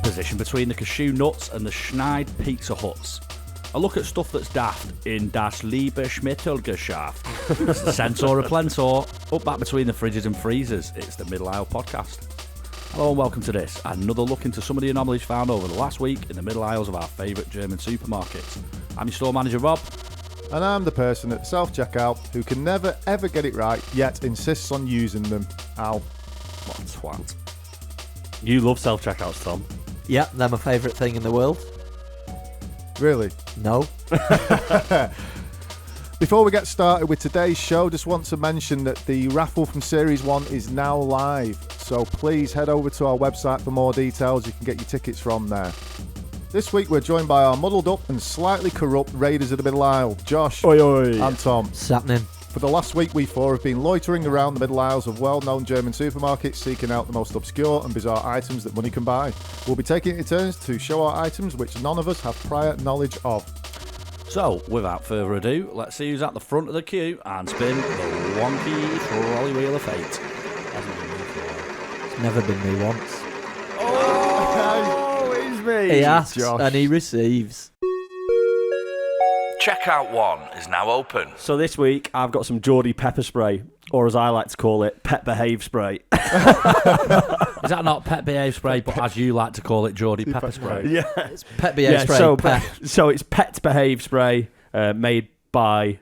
Position between the cashew nuts and the Schneid Pizza Huts. I look at stuff that's daft in Das Liebe Schmittelgeschaft. It's the centaur of Plentor, up back between the fridges and freezers. It's the Middle Aisle Podcast. Hello and welcome to this, another look into some of the anomalies found over the last week in the middle aisles of our favourite German supermarkets. I'm your store manager, Rob. And I'm the person at the self-checkout who can never ever get it right, yet insists on using them. Al. What a twat. You love self-checkouts, Tom. Yeah, they're my favourite thing in the world. Really? No. Before we get started with today's show, just want to mention that the raffle from Series 1 is now live. So please head over to our website for more details. You can get your tickets from there. This week we're joined by our muddled up and slightly corrupt Raiders of the Middle Aisle, Josh and Tom. What's happening? For the last week, we four have been loitering around the middle aisles of well-known German supermarkets, seeking out the most obscure and bizarre items that money can buy. We'll be taking it in turns to show our items which none of us have prior knowledge of. So, without further ado, let's see who's at the front of the queue and spin the wonky trolley wheel of fate. It's never been me once. Oh, it's me. He asks Josh. and he receives. Checkout 1 is now open. So this week, I've got some Geordie pepper spray, or as I like to call it, Pet Behave Spray. Is that not Pet Behave Spray, but as you like to call it, Geordie Pepper Spray? Yeah. It's Pet Behave Spray. So it's Pet Behave Spray, made by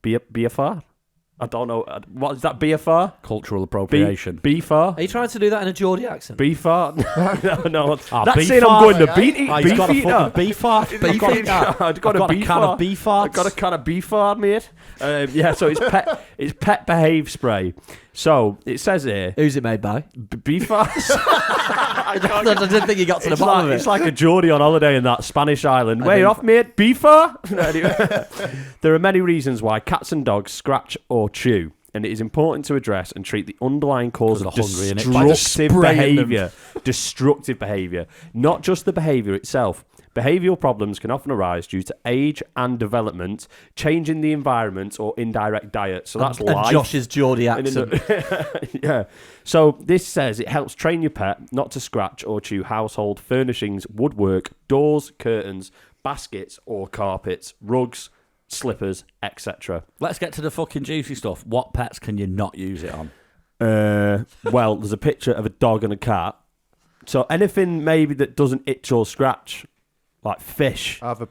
Behaviour. I don't know. What is that, Behaviour? Cultural appropriation. Beefar? Are you trying to do that in a Geordie accent? Beefar? No. Oh, That's beef saying I'm fart. going to beat it. He's got a fucking beef art. I've got a can of beef farts. I've got a can of beef fart, mate. So it's Pet Behave Spray. So it says here, Who's it made by? beef farts. I didn't think you got to the bottom of it. It's like a Geordie on holiday in that Spanish island. Where you off, mate? Beefer? Anyway, there are many reasons why cats and dogs scratch or chew, and it is important to address and treat the underlying cause of Because they're hungry, innit? destructive behaviour, not just the behaviour itself. Behavioural problems can often arise due to age and development, change in the environment, or indirect diet. So that's life. And Josh's Geordie accent. Yeah. So this says it helps train your pet not to scratch or chew household furnishings, woodwork, doors, curtains, baskets or carpets, rugs, slippers, etc. Let's get to the fucking juicy stuff. What pets can you not use it on? Well, there's a picture of a dog and a cat. So anything maybe that doesn't itch or scratch, like fish. I have a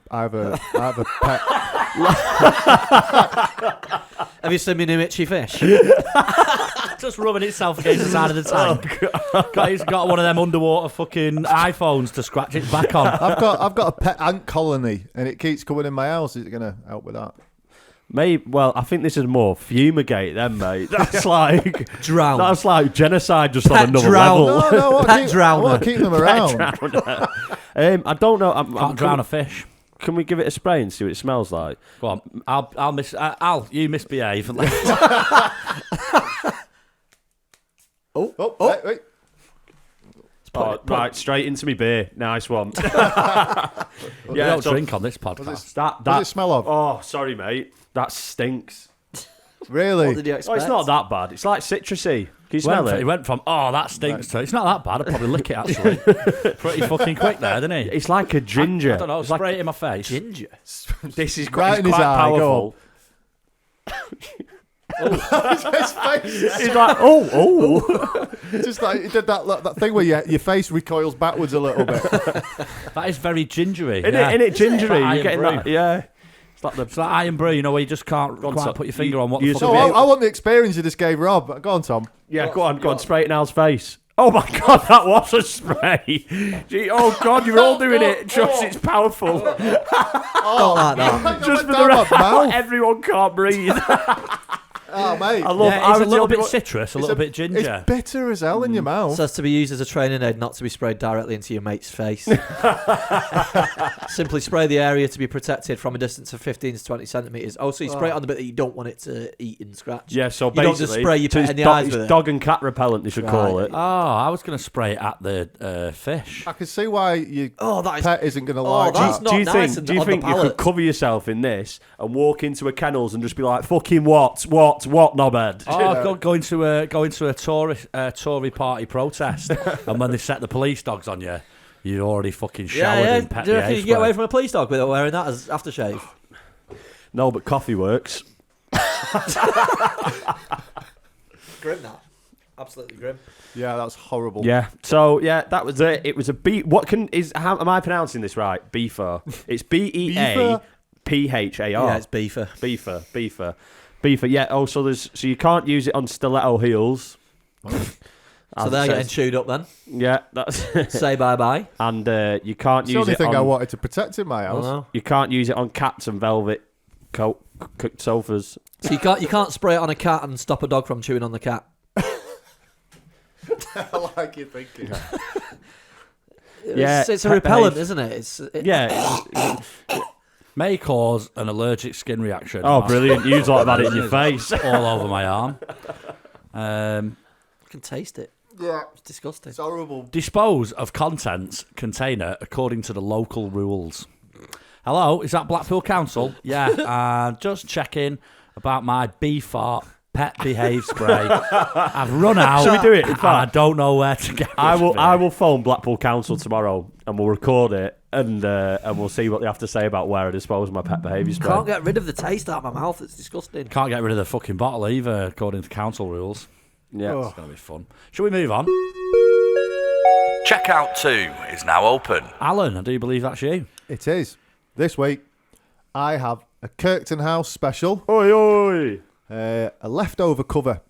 pet. Have you seen me new itchy fish? Just rubbing itself against the side of the tank. It's got one of them underwater fucking iPhones to scratch its back on. I've got a pet ant colony, and it keeps coming in my house. Is it going to help with that? Maybe. Well, I think this is more fumigate then, mate. That's like Drown. That's like genocide just Pet on another drown. level. No, I Pet drowner. want to keep them around. I don't know. Can't drown a fish. Can we give it a spray and see what it smells like? Go on, you misbehave. Wait. Right, straight into me beer. Nice one. We don't drink on this podcast. What does it smell of? Oh, sorry, mate. That stinks. Really? What did you Oh, expect? it's not that bad. It's like citrusy. Can you smell it? He went from, that stinks to, it's not that bad. I'd probably lick it, actually. Pretty fucking quick there, didn't he? It's like a ginger. I don't know, It's spray it in my face. Ginger. This is Right quite, in his quite eye, powerful. His face. It's like, oh. Just like you did that thing where your face recoils backwards a little bit. That is very gingery. Isn't it gingery? It's like You're getting iron that, brew. yeah. It's like iron brew, where you just can't Go on, quite Tom. put your finger on what the You fuck should it be is. I want the experience you just gave Rob. Go on, Tom. Yeah, go on, spray it in Al's face. Oh my God, that was a spray. Gee, oh God, you're all doing it. Just, it's powerful. Don't like that. Just for down my the mouth. everyone can't breathe. Oh, mate. It's a little bit citrus, a little bit ginger. It's bitter as hell in your mouth. Says to be used as a training aid, not to be sprayed directly into your mate's face. Simply spray the area to be protected from a distance of 15 to 20 centimetres. Oh, so you spray it on the bit that you don't want it to eat and scratch. Yeah, so you basically... don't just spray your pet in the eyes with it. Dog and cat repellent, they should call it. Oh, I was going to spray it at the fish. I can see why your that is, pet isn't going to like that's that. not nice Do you on the think you palate. could cover yourself in this and walk into a kennels and just be like, fucking what, knobhead? Oh, going to a Tory party protest, and when they set the police dogs on you, you're already fucking showered in pet Do you reckon you behaviour can get away spray. from a police dog without wearing that as aftershave? No, but coffee works. Grim, that. Absolutely grim. Yeah, that's horrible. Yeah. So yeah, that was it. It was a B. How am I pronouncing this right? Beaver. It's BEAPHAR. Yeah, it's beefer. Beaver. Yeah. Oh, so you can't use it on stiletto heels. So they're getting chewed up then. Yeah, that's Say bye-bye. and you can't It's the use only it thing on. I wanted to protect in my I house. know. You can't use it on cats and velvet cooked sofas. So you can't spray it on a cat and stop a dog from chewing on the cat. I like your thinking. Yeah, It's a pet repellent, behaviour. isn't it? Yeah. May cause an allergic skin reaction. Oh, brilliant! Use like that in your face. all over my arm. I can taste it. Yeah, It's disgusting. it's horrible. Dispose of contents container according to the local rules. Hello, is that Blackpool Council? Yeah, just checking about my Ep4 pet behave spray. I've run out. Should we do it? In and I fact, don't know where to get. I rid of it. will phone Blackpool Council tomorrow and we'll record it and we'll see what they have to say about where I dispose of my pet behaviour spray. Can't get rid of the taste out of my mouth. It's disgusting. Can't get rid of the fucking bottle either, according to council rules. Yeah. It's gonna be fun. Shall we move on? Checkout 2 is now open. Alan, I do believe that's you. It is. This week, I have a Kirkton House special, Oi oi. a leftover cover.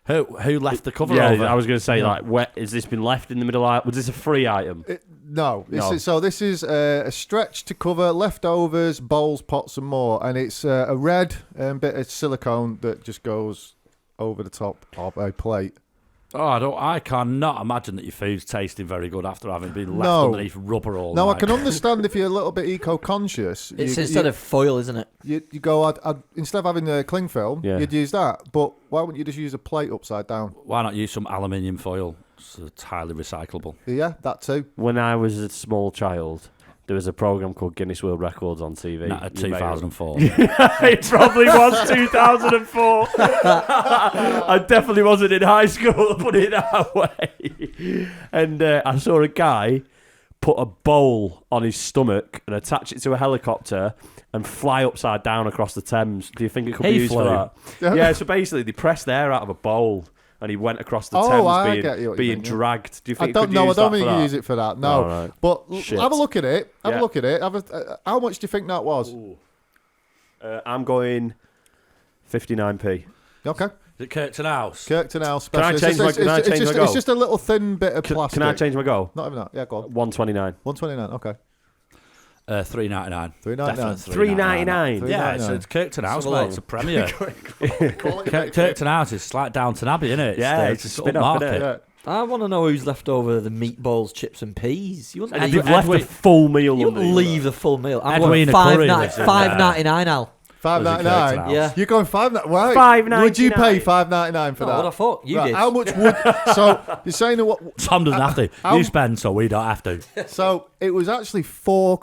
Who left the cover Yeah, over? I was going to say has this been left in the middle? Was this a free item? No. No. So this is a stretch to cover leftovers, bowls, pots, and more, and it's a red bit of silicone that just goes over the top of a plate. Oh, I cannot imagine that your food's tasting very good after having been left No. underneath rubber all Now, night. I can understand if you're a little bit eco-conscious. It's instead of foil, isn't it? You go, I'd instead of having a cling film, Yeah. you'd use that. But why wouldn't you just use a plate upside down? Why not use some aluminium foil? It's highly recyclable. Yeah, that too. When I was a small child, there was a program called Guinness World Records on TV. Not at You may- 2004. It probably was 2004. I definitely wasn't in high school, put it that way. And I saw a guy put a bowl on his stomach and attach it to a helicopter and fly upside down across the Thames. Do you think it could be He used flew. for that? Yeah, so basically they pressed air out of a bowl and he went across the Oh, Thames I get you what you being mean, yeah. dragged. Do you I think don't you could know. I use don't that think for you that? use it for that. No, All right. but Shit. have a look at it. Have Yeah. a look at it. How much do you think that was? I'm going 59p. Okay, Is it Kirkton House? Kirkton House Can I special. change my- can I change my goal? It's just a little thin bit of Can plastic. I change my goal? Not even that. Yeah, go on. 129. 129. Okay. $3.99. $3.99. $3.99. Yeah, it's Kirkton House, have a mate. look. It's a premiere. Kirkton House is like Downton Abbey, isn't it? Yeah, it's a spin-off, market. innit? Yeah. I want to know who's left over the meatballs, chips, and peas. You wouldn't And leave, you've left a full meal. you under wouldn't you, leave the full meal. I'm Edwina going Curry lives in $5.99, Al. $5.99. Yeah. You're going $5.99. Why? $5.99. Would you pay $5.99 for Oh, that? what the fuck? You Right, did. how much would? So you're saying that what? Tom doesn't have to. how- You spend, so we don't have to. So it was actually £4.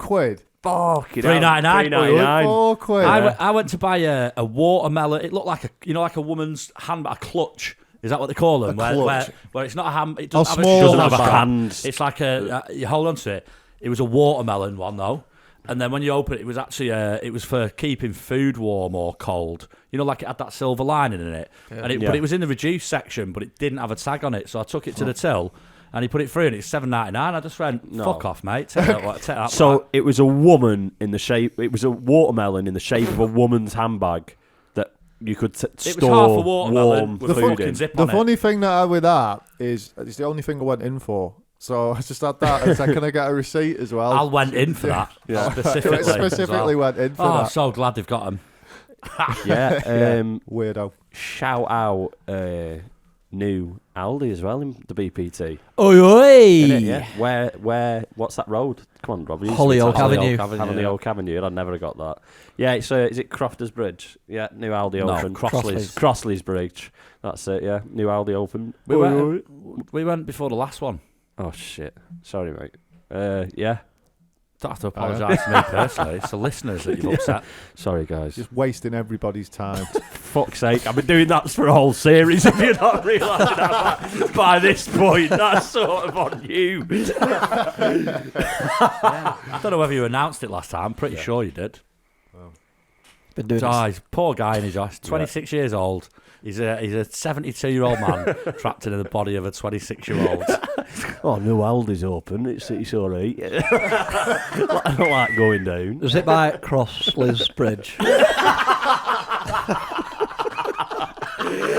Fucking $3.99. $3.99. I went to buy a watermelon. It looked like a woman's hand, a clutch. Is that what they call them? A clutch. Where it's not a hand. It Oh, doesn't small have a, Doesn't have a handbag. hand. It's like you hold on to it. It was a watermelon one though, and then when you open it, it was actually it was for keeping food warm or cold. You know, like it had that silver lining in it, but it was in the reduced section, but it didn't have a tag on it. So I took it to the till. And he put it through, and it's $7.99. I just went, fuck off, mate. Take that So it was a woman in the shape. It was a watermelon in the shape of a woman's handbag that you could it was store half a watermelon warm with a food fucking in. zip The on it. funny thing that I had with that is it's the only thing I went in for. So I just had that. I said, can I get a receipt as well? I went in for that specifically. Specifically as well. went in for Oh, I'm that. so glad they've got them. Yeah. Weirdo. Shout out new Aldi as well in the BPT. Oi, oi! Innit? Yeah. Where? What's that road? Come on, Rob. you used to be Hollyoak told- Avenue. Hollyoak Avenue. I'd never have got that. Yeah. It's is it Crofters Bridge? Yeah. New Aldi No, open. Crossley's. Crossley's Bridge. That's it. Yeah. New Aldi open. We went before the last one. Oh shit. Sorry, mate. Yeah. Don't have to apologise to me personally. It's the listeners that you've upset. Sorry, guys. Just wasting everybody's time. Fuck's sake, I've been doing that for a whole series. If you're not realising that by this point, that's sort of on you. I don't know whether you announced it last time. I'm pretty sure you did. Been doing He's poor guy in his house. 26 years old. He's a 72-year-old man trapped in the body of a 26-year-old. Oh, new Aldi's open. It's all right. I don't like going down. Was it by Crossley's Bridge?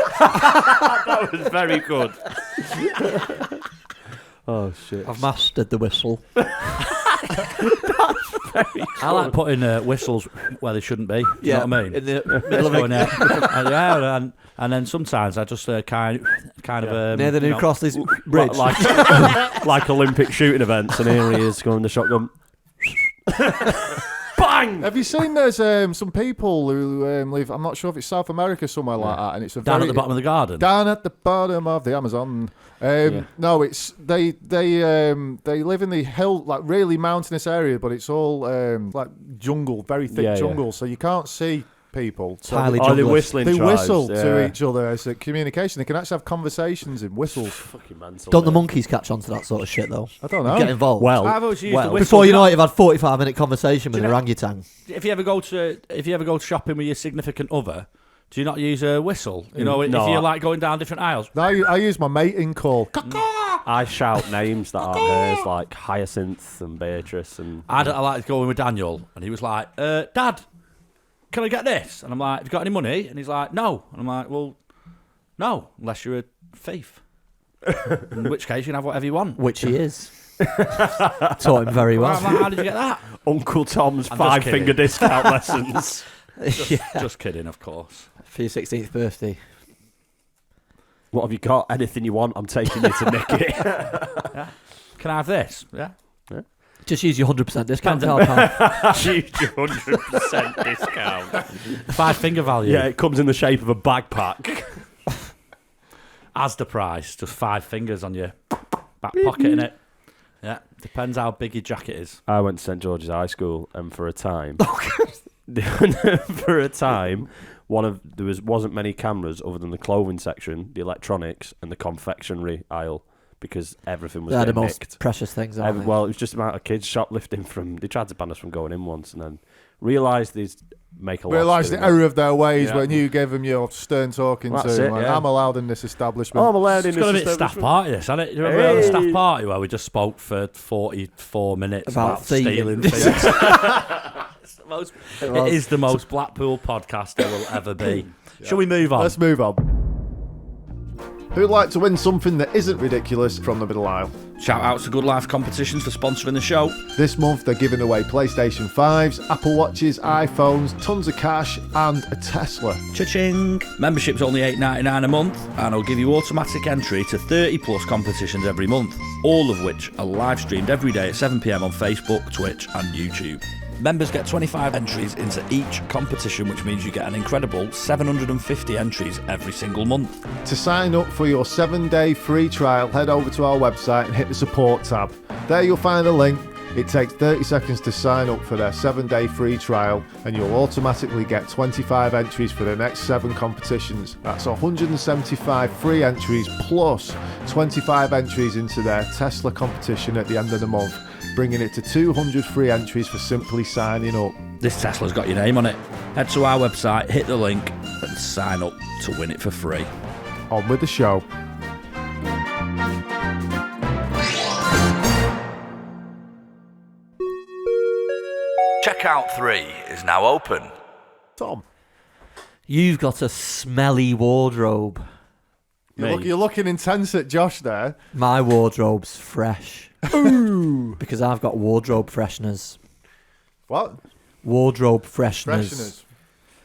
That was very good. Oh shit! I've mastered the whistle. I like putting whistles where they shouldn't be. Do you know what I mean? In the middle of it. And then sometimes I just kind of Near the new Crossley's Bridge. Like Olympic shooting events, and here he is going the shotgun. Bang! Have you seen there's some people who live, I'm not sure if it's South America, somewhere like that, and it's a down very, at the bottom of the garden. Down at the bottom of the Amazon. No, it's they live in the hill, like really mountainous area, but it's all like jungle, very thick jungle, so you can't see people. So Highly they're junglist. whistling. they tribes, whistle yeah. to each other as a communication. They can actually have conversations in whistles. Fucking mental. Don't the mate. monkeys catch on to that sort of shit, though? I don't know. Get involved. Well, I've always used the whistle. Before you know it, you've had 45-minute conversation with an orangutan. If you ever go shopping with your significant other, do you not use a whistle? You know, No, if you're like going down different aisles. No, I use my mating call. I shout names that aren't hers, like Hyacinth and Beatrice and. I like going with Daniel, and he was like, "Dad, can I get this?" And I'm like, "Have you got any money?" And he's like, "No." And I'm like, "Well, no, unless you're a thief. In which case you can have whatever you want." Which he is. Taught him very well. I'm like, "How did you get that?" Uncle Tom's I'm just 5-finger kidding. discount lessons. Just kidding, of course. For your 16th birthday. What have you got? Anything you want, I'm taking you to nick it. Can I have this? Yeah. Just use your 100% discount card, pal. Huge 100% discount. 5-finger value. Yeah, it comes in the shape of a backpack. Asda price, just 5 fingers on your back pocket, innit? Yeah. Depends how big your jacket is. I went to St George's High School, and for a time, wasn't many cameras other than the clothing section, the electronics, and the confectionery aisle, because everything was They're the getting most nicked. precious things, aren't they? Well, it was just about a kids shoplifting from. They tried to ban us from going in once, and then realised they'd make a loss. Realise the doing error of their ways Yeah. when you gave them your stern talking That's to. it, Like, yeah. I'm allowed in this that. establishment. Oh, I'm allowed in It's got a this bit staff establishment. party, this, hasn't it? Do you remember the Hey. staff party where we just spoke for 44 minutes About about stealing thieving. things? It is the most Blackpool podcast there will ever be. Shall we move on? Let's move on. Who'd like to win something that isn't ridiculous from the middle aisle? Shout out to Good Life Competitions for sponsoring the show. This month they're giving away PlayStation 5s, Apple Watches, iPhones, tons of cash, and a Tesla. Cha-ching! Membership's only $8.99 a month, and I'll give you automatic entry to 30 plus competitions every month, all of which are live streamed every day at 7 PM on Facebook, Twitch, and YouTube. Members get 25 entries into each competition, which means you get an incredible 750 entries every single month. To sign up for your 7-day free trial, head over to our website and hit the support tab. There you'll find a link. It takes 30 seconds to sign up for their 7-day free trial, and you'll automatically get 25 entries for the next 7 competitions. That's 175 free entries plus 25 entries into their Tesla competition at the end of the month, bringing it to 200 free entries for simply signing up. This Tesla's got your name on it. Head to our website, hit the link, and sign up to win it for free. On with the show. Checkout 3 is now open. Tom, You've got a smelly wardrobe. you're looking intense at Josh there. My wardrobe's fresh. Because I've got wardrobe fresheners. What? Wardrobe fresheners. Fresheners.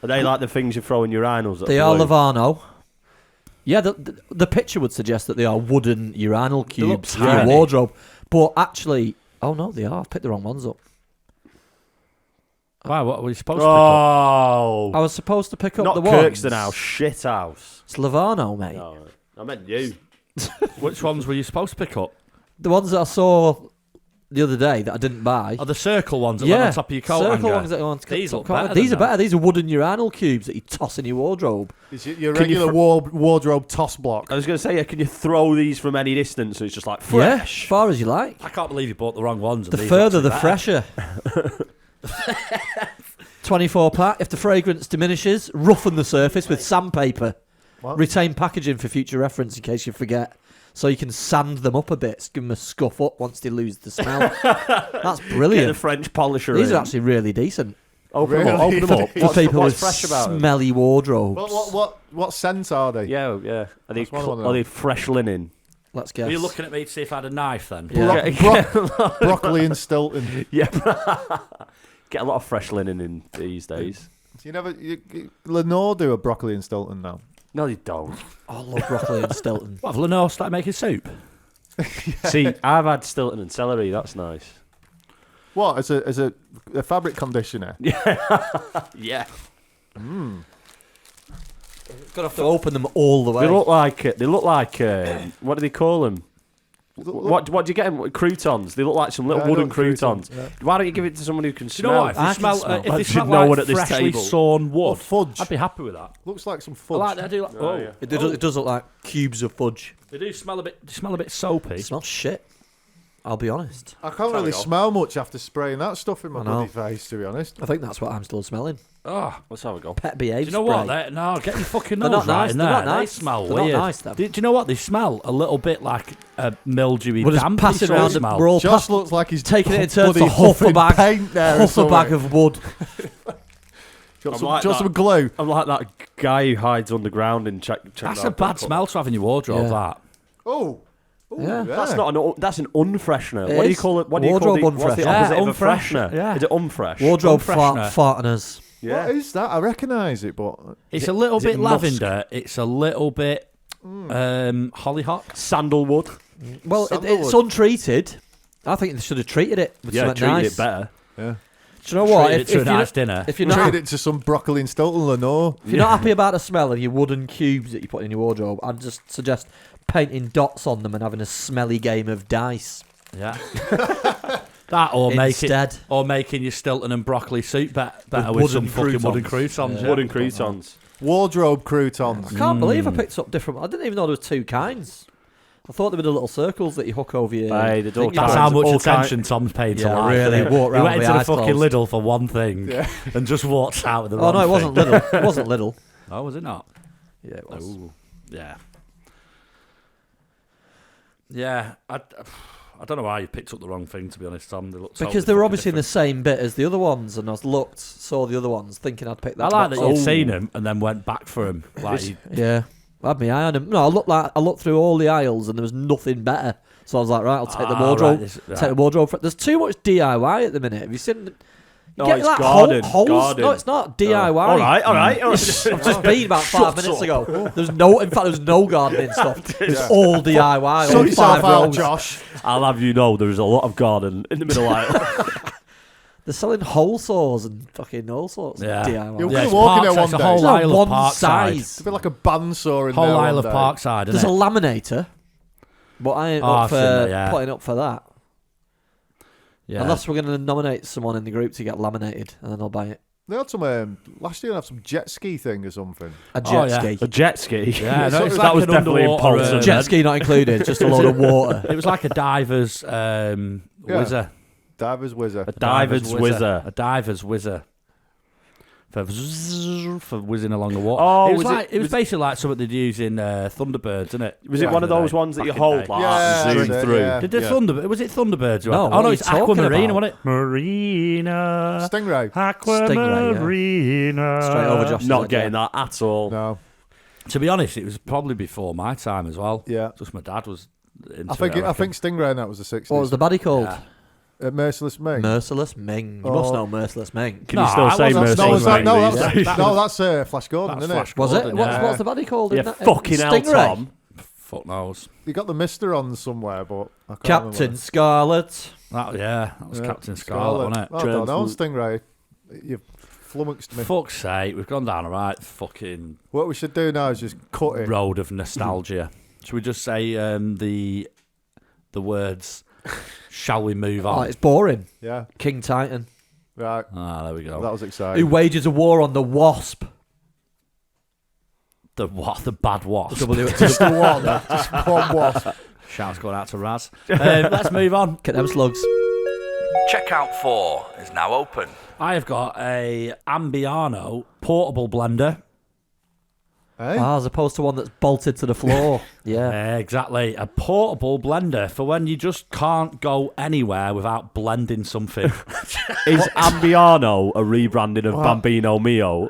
Are they like the things you throw in your urinals? They are Lavano. Yeah, the picture would suggest that they are wooden urinal cubes for your tiny. wardrobe. But actually, oh no, they are. I've picked the wrong ones up. Wow, what were you supposed to pick up? Oh, I was supposed to pick up not the ones. Kirkstone House, shit house. It's Lavano, mate. No, I meant you. Which ones were you supposed to pick up? The ones that I saw the other day that I didn't buy. Oh, the circle ones that went on top of your coat circle hanger. ones that go on These top look coat. better These than are better. These are wooden urinal cubes that you toss in your wardrobe. Is it your Can you regular wardrobe toss block? I was going to say, can you throw these from any distance? So it's just like Yeah, fresh. as far as you like. I can't believe you bought the wrong ones. and The these further, look the better. fresher. 24 pack. If the fragrance diminishes, roughen the surface with sandpaper. What? Retain packaging for future reference in case you forget. So you can sand them up a bit, give them a scuff up once they lose the smell. That's Get brilliant. the French polisher These in. are actually really decent Open them up. Really? Open them up. For What's, people what's with fresh about them? smelly wardrobes. What scent are they? Yeah, yeah. Are they, That's what I wanna know. are they fresh linen? Let's guess. Were you looking at me to see if I had a knife then? Yeah. Broccoli and Stilton. Yeah. Get a lot of fresh linen in these days. Lenore do a broccoli and Stilton now. No, they don't. Oh, I love broccoli and Stilton. What, have Lenore started making soup? See, I've had Stilton and celery. That's nice. What, as a fabric conditioner? Yeah. Gonna have to open them all the way. They look like what do they call them? What do you get them? Croutons. They look like some little Yeah, I wooden know croutons, croutons. Why don't you give it to someone who can Do you know smell? what? If I they can smell, smell. if they I smell should know like one at this freshly table. sawn Or wood, fudge. I'd be happy with that. Looks like some I fudge. like that. I do like. Oh, yeah. It does look like cubes of fudge. They do smell a bit. They smell a bit soapy. It smells shit. I'll be honest. I can't really smell much after spraying that stuff in my I know. bloody face, to be honest. I think that's what I'm still smelling. Oh, Let's have a go. Pet do Behaviour you know Spray. what? No, get your fucking They're nose not right nice. in They're there. not nice. They smell They're not weird. nice, them. Do you know what? They smell a little bit like a mildewy, We're just dampy passing sort of around. smell. We're all Josh looks like he's taking it in turns to bloody huff a huffing bag, paint there or huff a bag something. of wood. Got I'm some, like got that. some glue. I'm like that guy who hides underground and check That's that a bad up. smell to have in your wardrobe. Yeah. That. Oh. Ooh, Yeah. That's not an. That's an unfreshener. It What do you is. call it? What do you call Wardrobe the, what's the unfreshener. opposite Yeah, of a unfresh. freshener? Yeah. Is it unfresh? Wardrobe Freshener. farteners. Yeah. What is that? I recognise it, but It's a little is it bit musk? lavender. It's a little bit hollyhock. Sandalwood. Well, Sandalwood. it's untreated. I think they should have treated it with Yeah, something treated nice. it better. yeah. Do you know what? Treat it to a you're nice not- dinner. if you're Treat not it to some broccoli and Stilton Lenore. if you're not happy about the smell of your wooden cubes that you put in your wardrobe, I'd just suggest painting dots on them and having a smelly game of dice Yeah. That or instead. making your Stilton and broccoli soup better With with some wooden fucking wooden croutons. croutons. Yeah. Wooden croutons. Wardrobe croutons. I can't believe I picked up different. I didn't even know there was two kinds. I thought there were the little circles that you hook over your. Aye, they don't That's kinds how of much all attention Tom's paid to Yeah, life. really, innit? walk He around went with into the eyes fucking closed. Lidl for one thing and just walked out with the Oh wrong no, it thing. wasn't little. It wasn't little. Oh, was it not? Yeah, it was. Ooh. Yeah. Yeah. I don't know why you picked up the wrong thing, to be honest, Tom. They look Because totally they were fucking obviously in the different. same bit as the other ones, and I saw the other ones, thinking I'd pick I that. like box that you'd up. seen him and then went back for him. Like, Yeah, I had my eye on him. No, I looked through all the aisles, and there was nothing better. So I was like, right, I'll take the wardrobe. Take the wardrobe. There's too much DIY at the minute. Have you seen? No, Get it's like garden. holes. Garden. No, it's not DIY. All right. I've just been about 5 minutes ago. There's no, in fact, there's no gardening stuff. It's all DIY. all Sort yourself 5 out, rows. Josh. I'll have you know there's a lot of garden in the middle aisle. They're selling hole saws and fucking all sorts Yeah. of DIY. You'll Yeah, be it's walking there Parkside, one it's a day. whole It's not aisle of one Parkside. size. It'll be like a bandsaw in Whole there aisle one of day. Parkside, There's isn't a it? laminator, but I ain't Oh, up I've for seen that, yeah. putting up for that. Yeah. Unless we're going to nominate someone in the group to get laminated, and then I'll buy it. They had some last year. They had some jet ski thing or something. A jet Oh, yeah. ski. A jet ski. Yeah, no, it's that like was an definitely underwater, impulsive. Jet ski not included, just a load of water. It was like a diver's whizzer. Divers Wizard. A diver's whizzer. A diver's whizzer. For whizzing along the water. Oh, it was, was like, it was basically like something they'd use in Thunderbirds, isn't it? Was it Yeah, one of Back in the those day. ones that you Back in the hold day. like Yeah, that and zoom that's it, through? yeah. Did the Thunderbird? Was it Thunderbirds? No, Oh what no, are it's you talking Aquamarine, about? wasn't it? Marina. Stingray. Aquamarina. Straight over Josh's Not head, getting that at all. No. To be honest, it was probably before my time as well. Yeah. Just my dad was into I think it. I think Stingray and that was the 60s. What was the baddie called? Yeah. Merciless Ming. Merciless Ming. You must know Merciless Ming. Can you still say wasn't- Merciless no, Ming no, these that's- days? That's Flash Gordon, That's isn't Flash it? Was it? Gordon, What's the baddie called? Yeah, in that? fucking hell, Stingray. Tom. Fuck knows. You got the Mister on somewhere, but I can't Captain remember. Scarlet. That was Yeah, Captain Scarlet, wasn't it? Oh, I don't know, Stingray. You've flummoxed me. Fuck's sake, we've gone down a right fucking What we should do now is just cut it. road of nostalgia. Should we just say the words? Shall we move Oh, on? it's boring. Yeah, King Titan. right. There we go. That was Who exciting. wages a war on the Wasp? The what? The bad wasp. Just the one. Just one wasp. Shouts going out to Raz. Let's move on. Get them slugs. Checkout 4 is now open. I have got a Ambiano portable blender. Hey? As opposed to one that's bolted to the floor. Yeah. Exactly. A portable blender for when you just can't go anywhere without blending something. Is Ambiano a rebranding of Bambino Mio?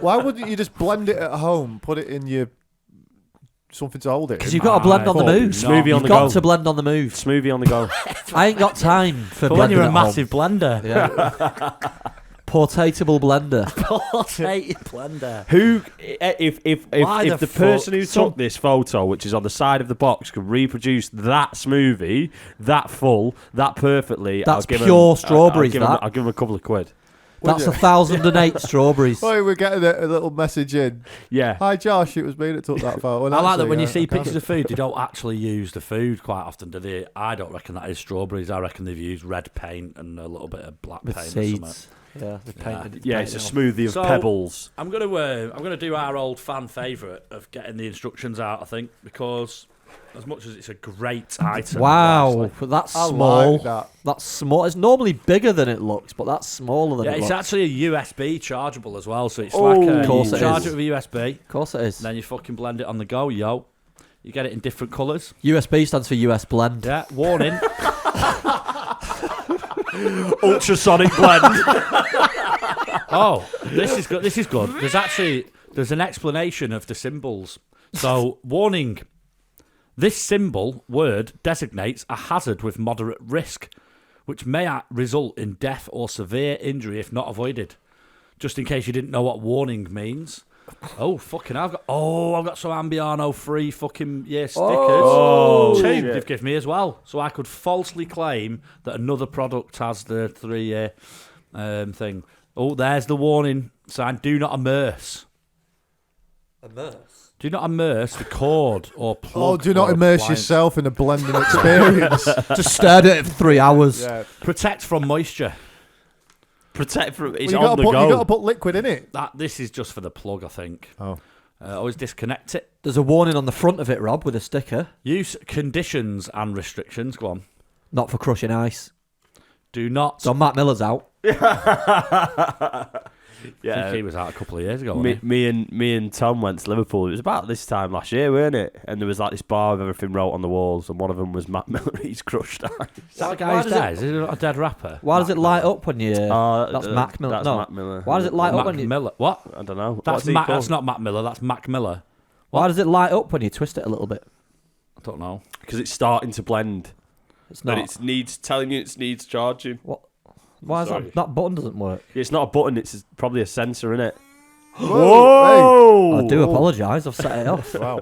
Why wouldn't you just blend it at home? Put it in your something to hold it. Because you've got to blend on the thought move. not. Smoothie on You've the got go. to blend on the move. Smoothie on the go. I ain't got time for But when blending you're a at massive blender. home. Yeah. Portatable blender. Portable blender. Who, if Why the the person fuck? who took this photo, which is on the side of the box, could reproduce that smoothie, that full, that perfectly, That's I'll give pure him, strawberries, I'll give him, that. I'll give him a couple of quid. That's you? 1,008 strawberries. Oh, we're getting a little message in. Yeah. Hi, Josh. It was me that took that photo. And I like that actually, when you I see can't- pictures of food, they don't actually use the food quite often, do they? I don't reckon that is strawberries. I reckon they've used red paint and a little bit of black With paint or something. seeds. Yeah, they painted Yeah, it's a smoothie of So- pebbles. I'm gonna do our old fan favourite of getting the instructions out. I think because as much as it's a great item, Wow, actually- but that's I small. like that. That's small. It's normally bigger than it looks, but that's smaller than yeah, it it's looks. actually a USB chargeable as well. So it's Oh, like of course you it charge is. it with a USB, Of course it is. then you fucking blend it on the go, yo. You get it in different colours. USB stands for US blend. Yeah, warning. Ultrasonic blend. Oh, this is good. This is good. There's an explanation of the symbols. So, warning. This symbol word designates a hazard with moderate risk, which may result in death or severe injury if not avoided. Just in case you didn't know what warning means. Oh, fucking! I've got some Ambiano free fucking stickers. Oh, Two shit. they've given me as well, so I could falsely claim that another product has the 3-year thing. Oh, there's the warning sign. Do not immerse. Immerse? Do not immerse the cord or plug. Oh, do not or immerse appliance. yourself in a blending experience. Just stared at it for 3 hours. Yeah. Protect from moisture. Protect from it's Well, on the you got to go. put liquid in it. This is just for the plug, I think. Oh. Always disconnect it. There's a warning on the front of it, Rob, with a sticker. Use conditions and restrictions. Go on. Not for crushing ice. Do not. So Matt Miller's out. I think he was out a couple of years ago. wasn't Me and Tom went to Liverpool. It was about this time last year, weren't it? And there was like this bar with everything wrote on the walls, and one of them was Matt Miller. He's crushed ice. Is that Why guy's does dead? it- Is he not a dead rapper? Why does it light up when you... that's Mac Miller. That's No. Matt Miller. Why does it light up Mac when you... Miller. What? I don't know. That's What's he Mac. called? That's not Mac Miller. That's Mac Miller. Why does it light up when you twist it a little bit? I don't know. Because it's starting to blend. It's And not. it needs charging. What? Why is Sorry. that button doesn't work? It's not a button. It's probably a sensor, isn't it? Whoa! I do apologise. I've set it off. Hey. Wow.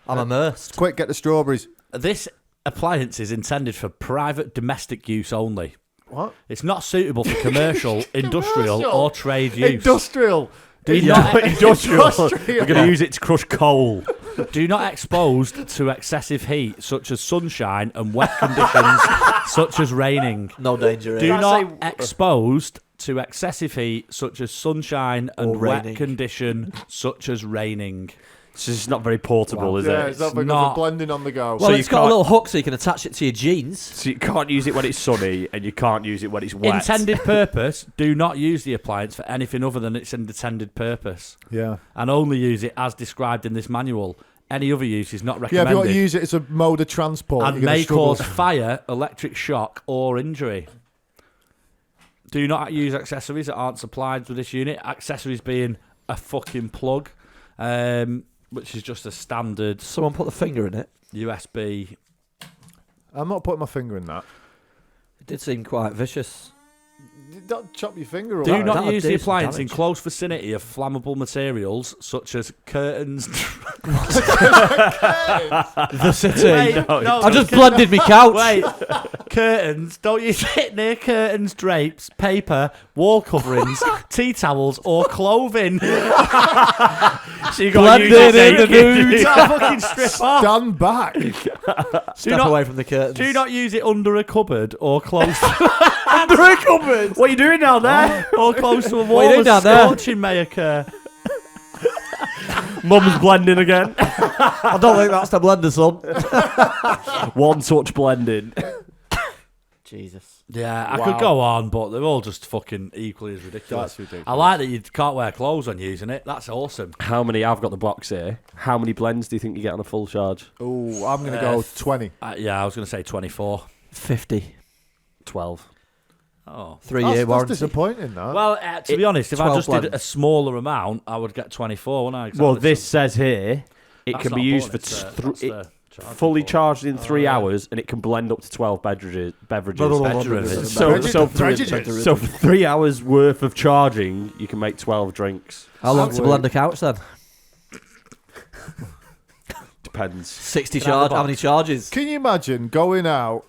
I'm immersed. Quick, get the strawberries. This appliance is intended for private domestic use only. What? It's not suitable for commercial, industrial, or trade use. Industrial. Do not Industrial. We're going to use it to crush coal. Do not exposed to excessive heat, such as sunshine, and wet conditions, such as raining. No danger. Do here. not exposed to excessive heat, such as sunshine and Or wet raining. condition, such as raining. It's just not very portable, is Yeah, it? it's not very good not- for blending on the go. Well, So it's you got a can't- little hook so you can attach it to your jeans. So you can't use it when it's sunny, and you can't use it when it's wet. Intended purpose: do not use the appliance for anything other than its intended purpose, Yeah. and only use it as described in this manual. Any other use is not Yeah, if recommended. you want to use it as a mode of transport, and you're gonna may struggle. cause fire, electric shock, or injury. Do not use accessories that aren't supplied with this unit. Accessories being a fucking plug, which is just a standard Someone put the finger in it. USB. I'm not putting my finger in that. It did seem quite vicious. Don't chop your finger up. Do not that'll use do the some appliance in damage. close vicinity of flammable materials such as curtains. The city. Wait, no, I just blended my couch. Wait, curtains. Don't use it near curtains, drapes, paper, wall coverings, tea towels, or clothing. So you got to use Blended it in the naked. nude. Don't fucking strip off. Stand back. Step not- away from the curtains. Do not use it under a cupboard or close Under a cupboard. What are you doing down there? or close to a What are wall. you doing As down there? scorching may occur. Mum's blending again. I don't think that's the blender, son. One touch blending. Jesus. Yeah, I Wow. could go on, but they're all just fucking equally as ridiculous. That's ridiculous. I like that you can't wear clothes on using it. That's awesome. How many? I've got the box here. How many blends do you think you get on a full charge? Oh, I'm going to go 20. Yeah, I was going to say 24. 50. 12. Oh. 3-year That's warranty. disappointing, that. Well, to be honest, if I 12 just did blends. a smaller amount, I would get 24, wouldn't I? 'Cause Well, that's this some- says here it that's can not be used important, for that's the charging fully port. charged in 3 yeah. hours, and it can blend up to 12 beverages. Beverages. So for 3 hours worth of charging, you can make 12 drinks. How long to blend a couch then? Depends. 60 Can I have charge. the How many charges? Can you imagine going out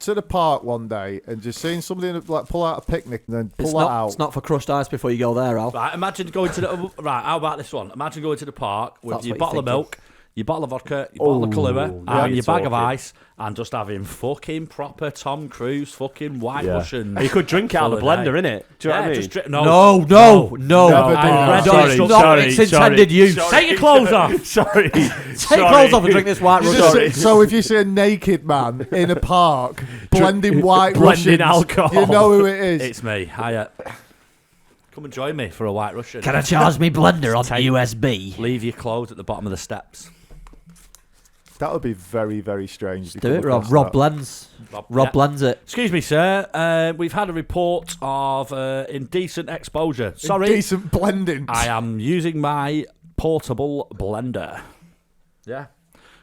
to the park one day and just seeing somebody like pull out a picnic and then pull It's that not, out? it's not for crushed ice before you go there, Al. Right, imagine going to the... Right, how about this one? Imagine going to the park with That's your what bottle you're of milk, your bottle of vodka, your bottle of Kahlua, now and you're your bag of talking. ice, and just having fucking proper Tom Cruise fucking White Yeah. Russian. You could drink it out of the full of blender, innit? Do you know what I mean? just No. Never do that. Sorry, It's not its intended use. Take your clothes off. Sorry. Take your clothes off and drink this white You Russian. just so if you see a naked man in a park blending white blending Russians, alcohol. you know who it is. It's me. Hiya. Come and join me for a White Russian. Can I charge me blender on USB? Leave your clothes at the bottom of the steps. That would be very, very strange. if you Do come it, Rob. across Rob that. blends. Rob Yeah. blends it. Excuse me, sir. We've had a report of indecent exposure. Sorry. Decent blending. I am using my portable blender. Yeah.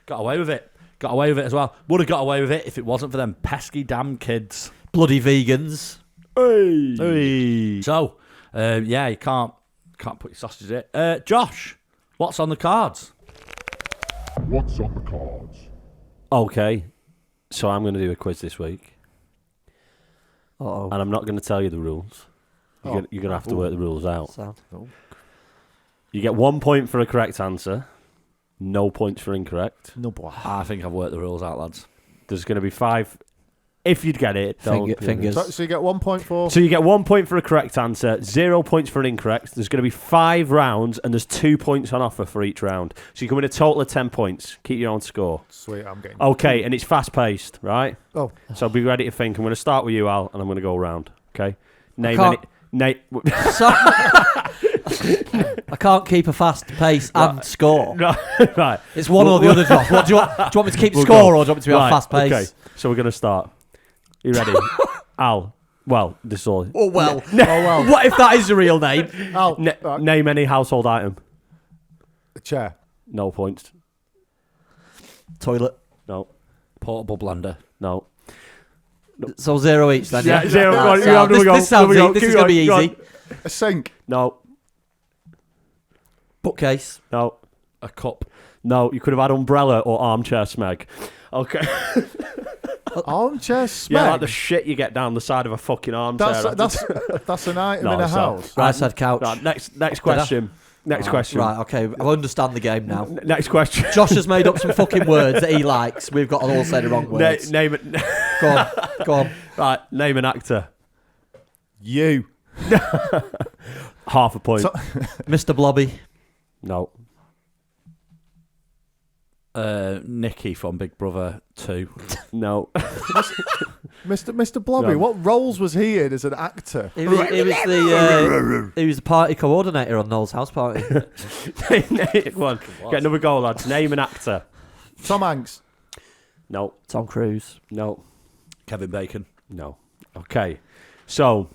Got away with it. Got away with it as well. Would have got away with it if it wasn't for them pesky damn kids. Bloody vegans. Hey. So, yeah, you can't put your sausages in it. Josh, what's on the cards? What's on the cards? Okay. So I'm going to do a quiz this week, Uh-oh. and I'm not going to tell you the rules. You're going to have to work the rules out. Sound. You get 1 point for a correct answer, no points for incorrect. No boy. I think I've worked the rules out, lads. There's going to be 5. If you'd get it, don't. Fingers. So you get 1 point for. So you get 1 point for a correct answer, 0 points for an incorrect. There's going to be 5 rounds, and there's 2 points on offer for each round. So you can win a total of 10 points. Keep your own score. Sweet, I'm getting. Okay, and it's fast paced, right? Oh. So be ready to think. I'm going to start with you, Al, and I'm going to go around. Okay. Name can't- any. So- I can't keep a fast pace and score. Right. It's one or the other, Josh. What do you want me to keep We'll score go. or do you want me to be on Right, fast pace? Okay. So we're going to start. You ready? Al. Well, this is all. Oh, well. Oh well. What if that is the real name? Al, Name any household item. a chair. No points. Toilet. No. Portable blender. No. So 0 each then. Yeah, 0. Right, Go on, so you have to this, go. this sounds Here we go. This Keep is going to be going, easy. A sink. No. Bookcase. No. A cup. No. You could have had umbrella or armchair smeg. Okay. Armchair smeg. Yeah, like the shit you get down the side of a fucking armchair. That's an item No, in a it's not. house. I said couch. Right, next question. Next question. Right, okay. I understand the game now. Next question. Josh has made up some fucking words that he likes. We've got to all say the wrong words. Name it. Go on. Go on. Right, name an actor. You. Half a point. So- Mr. Blobby. No. Nicky from Big Brother 2. No. Mr. Blobby, No. what roles was he in as an actor? He was the party coordinator on Noel's house party. Come on. Get another goal, lads. Name an actor. Tom Hanks. No. Tom Cruise. No. Kevin Bacon. No. Okay. So,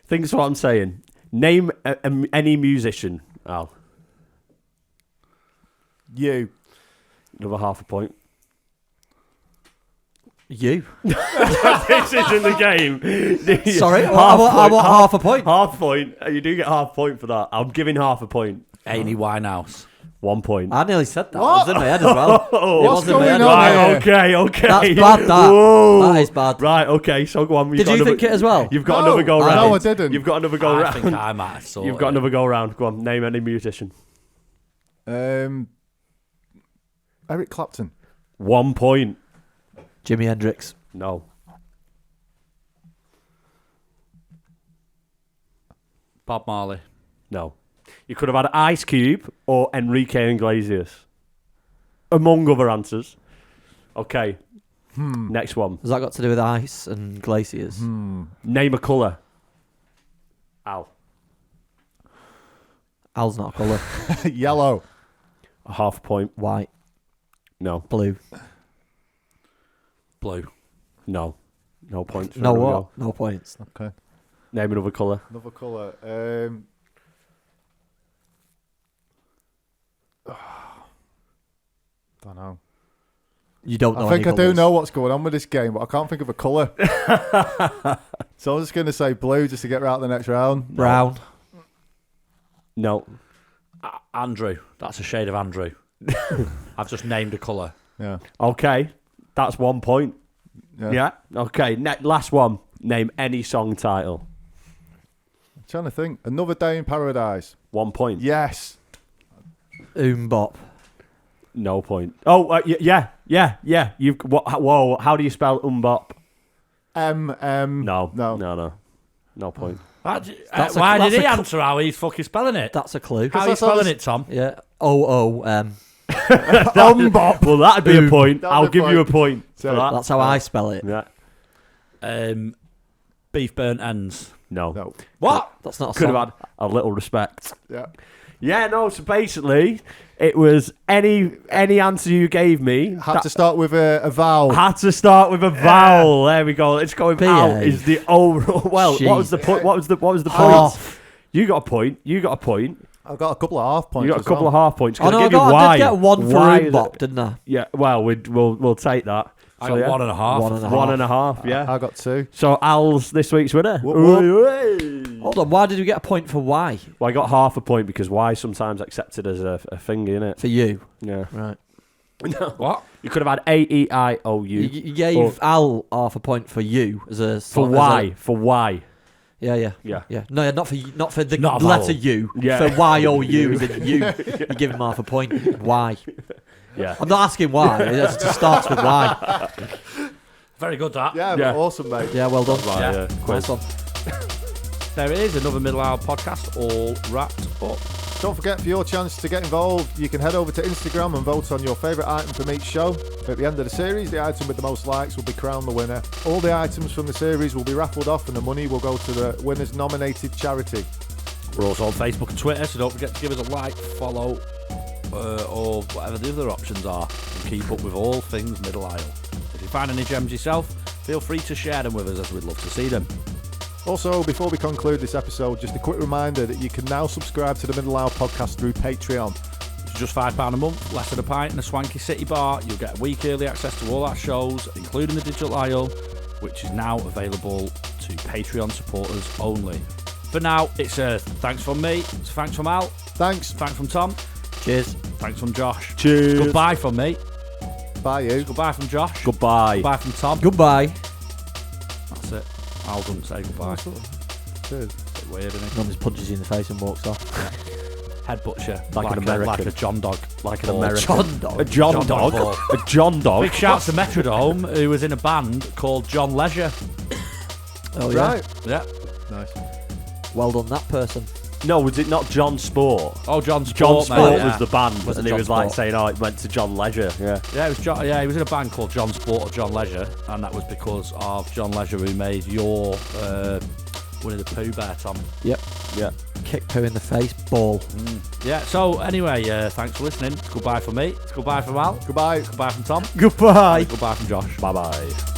think what I'm saying. Name any musician, Al. You. Another half a point. You. This isn't the game. Sorry, I want half a point. Half point. You do get half point for that. I'm giving half a point. Amy Winehouse. 1 point. I nearly said that. It was in my head as well. What's going on Right, here? okay. That's bad, that. Whoa. That is bad. Right, okay, so go on. Did you think it as well? You've got No. another go No, round. I didn't. You've got another go I round. think I might have sorted You've got it. another go round. Go on, name any musician. Eric Clapton. 1 point. Jimi Hendrix. No. Bob Marley. No. You could have had Ice Cube or Enrique Iglesias. Among other answers. Okay. Next one. Has that got to do with ice and glaciers? Name a colour. Al. Al's not a colour. Yellow. A half point. White. No. Blue. Blue. No. No points. No There we what? go. No points. Okay. Name another colour. Another colour. Don't know. You don't know I think I any do colours. know what's going on with this game, but I can't think of a colour. So I'm just going to say blue just to get right out the next round. Brown. No. Andrew. That's a shade of Andrew. I've just named a colour. Yeah. Okay. That's 1 point. Yeah. Yeah. Okay. Last one. Name any song title. I'm trying to think. Another Day in Paradise. 1 point. Yes. Bop. No point. Oh, yeah. You've whoa. How do you spell umbop? No. No point. Why did he answer how he's fucking spelling it? That's a clue. How are you spelling it, Tom? Yeah. O-O-M. Umbop. Well, that'd be a point. That'd I'll be a give you a point. point for that. That's how I spell it. Yeah. Beef burnt ends. No. No. What? That's not a Could song. have had a little respect. Yeah. Yeah. No. So basically, it was any answer you gave me Had to start with a vowel. had to start with a vowel. There we go. It's going out. Behave. Is the overall. Well, what was the point? What was the point? Half. You got a point. You got a point. I've got a couple of half points. You got a as couple well. of half points. Oh, no, I I did get one for Why? Umbop, didn't I? Yeah. Well, we'll take that. I So, got yeah. 1.5. 1.5. 1.5. Yeah. I got 2. So Al's this week's winner. Whoop, whoop. Ooh. Hold on, why did you get a point for Y? Well, I got half a point because Y sometimes accepted as a thing, innit? For you. Yeah. Right. What? You could have had A-E-I-O-U. You gave Al half a point for you as a For Y. For Y. Yeah. No, not for the Not a letter vowel. U. Yeah. For Y-O-U is in you. You give him half a point. Why? Yeah. I'm not asking why. It just starts with Y. Very good, that. Yeah, Yeah. awesome, mate. Yeah, well done. Right, Yeah. Nice one. There it is, another Middle Hour podcast all wrapped up. Don't forget, for your chance to get involved, you can head over to Instagram and vote on your favourite item from each show. At the end of the series, the item with the most likes will be crowned the winner. All the items from the series will be raffled off and the money will go to the winner's nominated charity. We're also on Facebook and Twitter, so don't forget to give us a like, follow, or whatever the other options are, and keep up with all things Middle Isle. If you find any gems yourself, feel free to share them with us, as we'd love to see them. Also, before we conclude this episode, just a quick reminder that you can now subscribe to the Middle Hour podcast through Patreon. For just £5 a month, less than a pint in a swanky city bar, you'll get a week early access to all our shows, including the Digital Isle, which is now available to Patreon supporters only. For now, it's thanks from me, it's thanks from Al, Thanks. thanks from Tom, Cheers. thanks from Josh. Cheers. Goodbye from me, Bye, you. goodbye from Josh, Goodbye. goodbye from Tom. Goodbye. That's it. Al doesn't say goodbye. Cheers. Bit weird, isn't it? Mum just punches you in the face and walks off. Headbutts you Like an American. like a John Dog. Like an Or American. John Dog. A John, John Dog. Dog. A John Dog. Big shout to Metrodome, who was in a band called John Leisure. Oh, yeah. Right. Yeah. Nice. Well done, that person. No, was it not John Sport? Oh, John John Sport, Sport mate, yeah. was the band, Was it and he John was like Sport? saying, "Oh, it went to John Leisure." Yeah. Yeah, it was John, yeah, he was in a band called John Sport or John Leisure, and that was because of John Leisure, who made your Winnie the Pooh bear, Tom. Yep. Yeah. Kick poo in the face, ball. Yeah, so anyway, thanks for listening. It's goodbye from me. It's goodbye from Al. Goodbye. Goodbye from Tom. Goodbye. Goodbye from Josh. Bye bye.